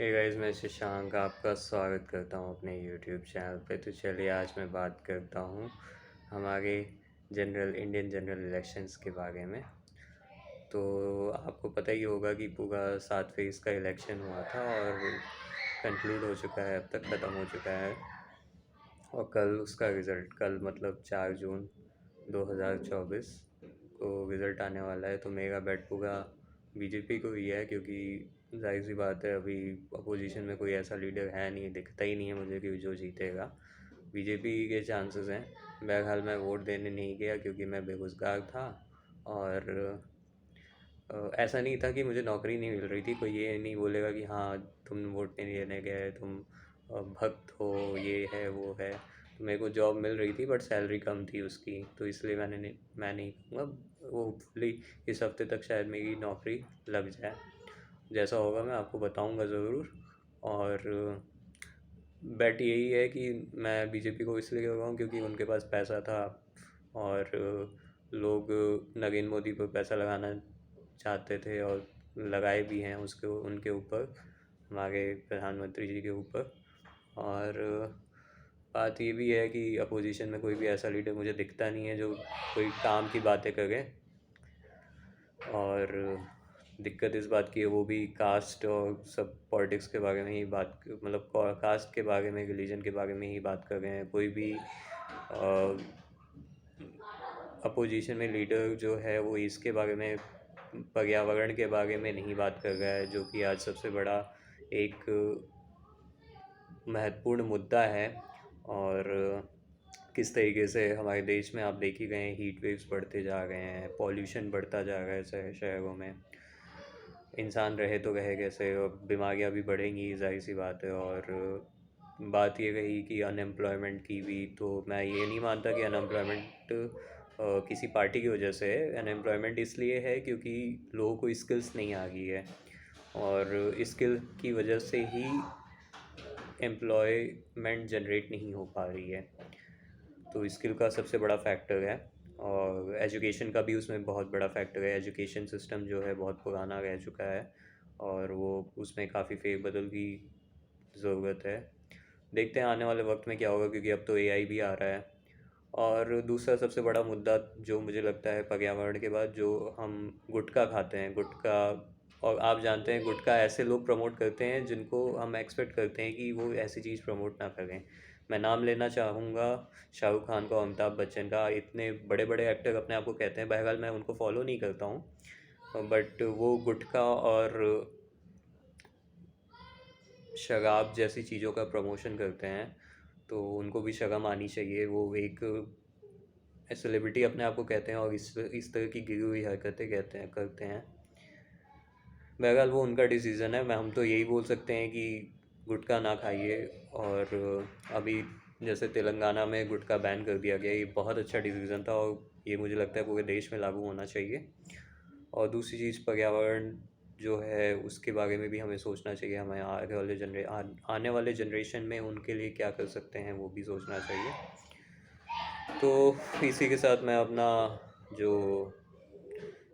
Hey guys, मैं शशांक आपका स्वागत करता हूँ अपने यूट्यूब चैनल पे। तो चलिए आज मैं बात करता हूँ हमारे इंडियन जनरल इलेक्शंस के बारे में। तो आपको पता ही होगा कि पूरा 7 फेज़ का इलेक्शन हुआ था और कंक्लूड हो चुका है, अब तक ख़त्म हो चुका है। और कल उसका रिज़ल्ट, कल मतलब 4 जून 2024 को रिज़ल्ट आने वाला है। तो मेरा बेट पूरा बीजेपी को ही है, क्योंकि जाहिर सी बात है अभी अपोजिशन में कोई ऐसा लीडर है नहीं, दिखता ही नहीं है मुझे कि जो जीतेगा। बीजेपी के चांसेस हैं। बहरहाल मैं वोट देने नहीं गया क्योंकि मैं बेरोज़गार था। और ऐसा नहीं था कि मुझे नौकरी नहीं मिल रही थी। कोई ये नहीं बोलेगा कि हाँ तुम वोट नहीं देने गए, तुम भक्त हो, ये है वो है। तो मेरे को जॉब मिल रही थी बट सैलरी कम थी उसकी, तो इसलिए मैं नहीं कहूँगा। वो होपफुली इस हफ्ते तक शायद मेरी नौकरी लग जाए। जैसा होगा मैं आपको बताऊंगा ज़रूर। और बेट यही है कि मैं बीजेपी को इसलिए कर रहा हूँ क्योंकि उनके पास पैसा था। और लोग नरेंद्र मोदी पर पैसा लगाना चाहते थे और लगाए भी हैं उसके उनके ऊपर, हमारे प्रधानमंत्री जी के ऊपर। और बात ये भी है कि अपोजिशन में कोई भी ऐसा लीडर मुझे दिखता नहीं है जो कोई काम की बातें करे। और दिक्कत इस बात की है, वो भी कास्ट और सब पॉलिटिक्स के बारे में ही बात, मतलब कास्ट के बारे में, रिलीजन के बारे में ही बात कर रहे हैं। कोई भी अपोजिशन में लीडर जो है वो इसके बारे में, पर्यावरण के बारे में नहीं बात कर रहा है, जो कि आज सबसे बड़ा एक महत्वपूर्ण मुद्दा है। और किस तरीके से हमारे देश में आप देख ही गए, हीट वेव्स बढ़ते जा रहे हैं, पॉल्यूशन बढ़ता जा रहा है शहरों में। इंसान रहे तो रहे कैसे, और बीमारियां भी बढ़ेंगी, जाहिर सी बात है। और बात ये रही कि अनएम्प्लॉयमेंट की भी, तो मैं ये नहीं मानता कि अनएम्प्लॉयमेंट किसी पार्टी की वजह से है। अनएम्प्लॉयमेंट इसलिए है क्योंकि लोगों को स्किल्स नहीं आ गई है, और स्किल की वजह से ही एम्प्लॉयमेंट जनरेट नहीं हो पा रही है। तो स्किल का सबसे बड़ा फैक्टर है, और एजुकेशन का भी उसमें बहुत बड़ा फैक्टर है। एजुकेशन सिस्टम जो है बहुत पुराना रह चुका है, और वो उसमें काफ़ी फेरबदल की ज़रूरत है। देखते हैं आने वाले वक्त में क्या होगा, क्योंकि अब तो एआई भी आ रहा है। और दूसरा सबसे बड़ा मुद्दा जो मुझे लगता है पर्यावरण के बाद, जो हम गुटखा खाते हैं, गुटखा। और आप जानते हैं गुटखा ऐसे लोग प्रमोट करते हैं जिनको हम एक्सपेक्ट करते हैं कि वो ऐसी चीज़ प्रमोट ना करें। मैं नाम लेना चाहूँगा शाहरुख खान का, अमिताभ बच्चन का। इतने बड़े बड़े एक्टर अपने आप को कहते हैं, बहरहाल मैं उनको फॉलो नहीं करता हूँ, बट वो गुटखा और शराब जैसी चीज़ों का प्रमोशन करते हैं, तो उनको भी शर्म आनी चाहिए। वो एक सेलिब्रिटी अपने आप को कहते हैं और इस तरह की गिरी हुई हरकतें करते हैं। बहरहाल वो उनका डिसीज़न है। हम तो यही बोल सकते हैं कि गुटखा ना खाइए। और अभी जैसे तेलंगाना में गुटखा बैन कर दिया गया, ये बहुत अच्छा डिसीज़न था, और ये मुझे लगता है पूरे देश में लागू होना चाहिए। और दूसरी चीज़, पर्यावरण जो है उसके बारे में भी हमें सोचना चाहिए। हमें आने वाले जनरेशन में उनके लिए क्या कर सकते हैं वो भी सोचना चाहिए। तो इसी के साथ मैं अपना जो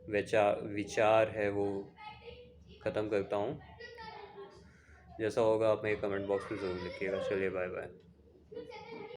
विचार है वो ख़त्म करता हूँ। जैसा होगा आप मेरे कमेंट बॉक्स में ज़रूर लिखिएगा। चलिए, बाय बाय।